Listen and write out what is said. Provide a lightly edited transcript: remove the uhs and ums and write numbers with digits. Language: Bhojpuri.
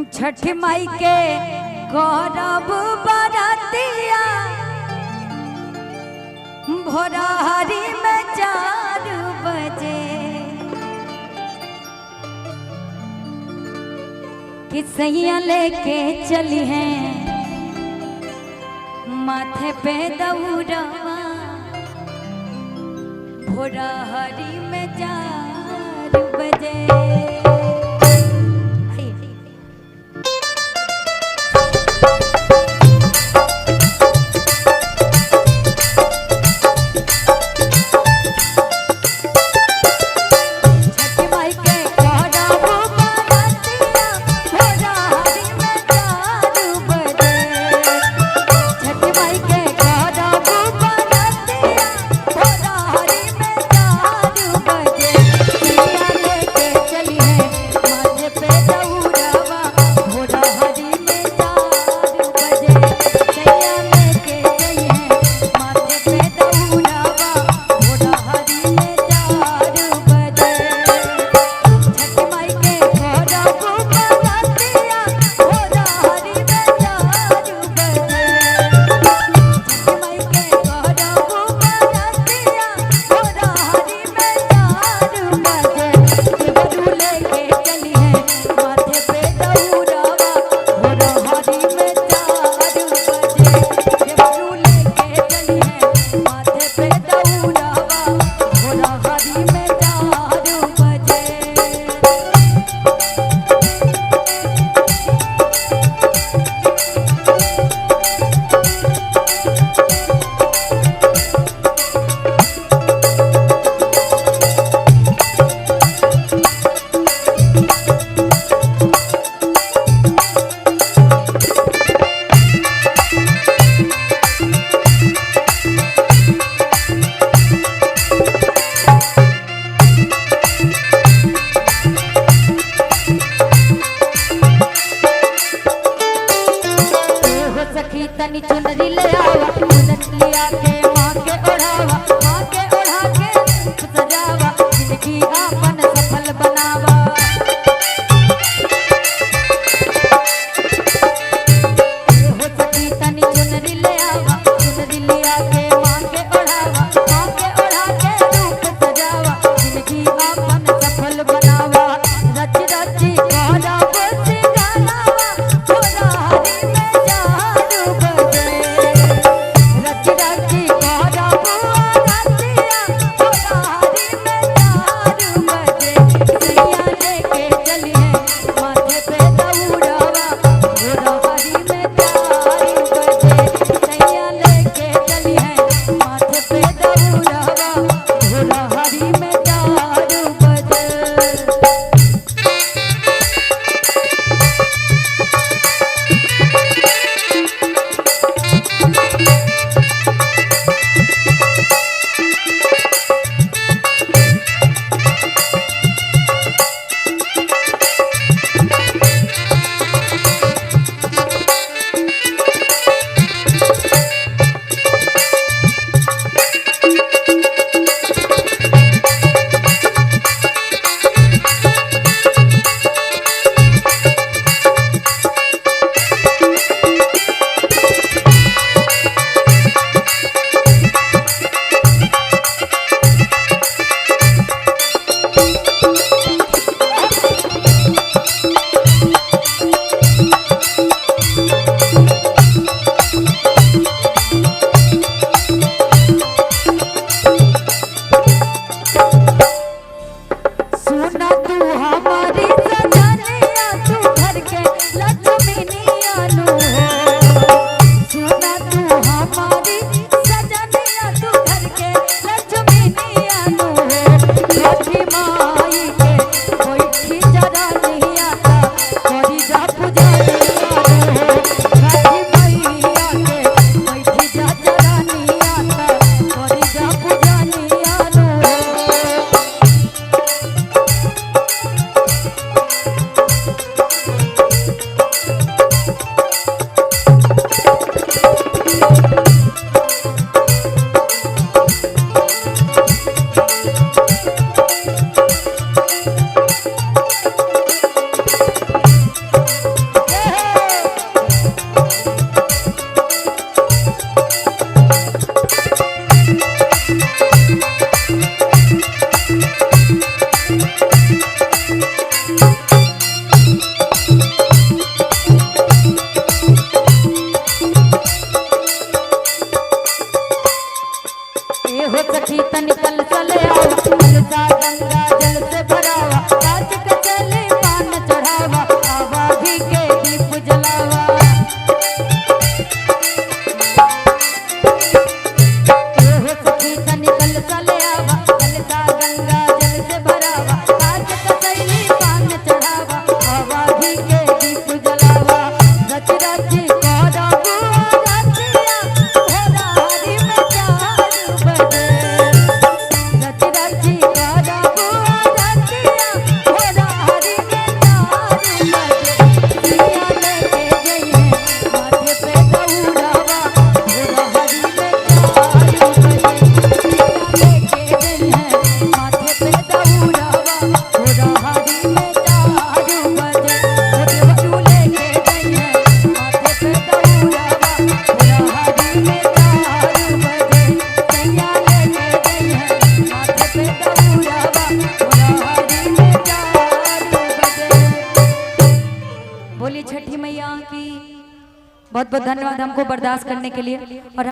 छठ माई के गौरव बरतिया भोरहरी में 4 बजे किसैया लेके चली हैं माथे पे दौड़वा भोरहरी में 4 बजे। गंगा जल से भरावा काज के चले पान चढ़ावा आवा भी के दीप जलावा एहो सखी तनी कल चले आवा कलसा गंगा जल से भरावा काज के चले पान चढ़ावा आवा भी के दीप जलावा रच रच कोरा बुआ रचिया भोरा हरि में 4 बजे रच रच कोरा बुआ रचिया भोरा हरि में 4 बजे सिया लेके जइए माथे पे दौड़ावा भोरा हरि में 4 बजे सिया लेके जइए माथे पे दौड़ावा भोरा हरि में 4 बजे देवरू लेके जइए माथे पे दौड़ावा भोरा हरि में 4 बजे सैया लेके जइए माथे पे दौड़ावा भोरा हरि में 4 बजे। बोली छठी मैया की बहुत बहुत धन्यवाद हमको बर्दाश्त करने के लिए। और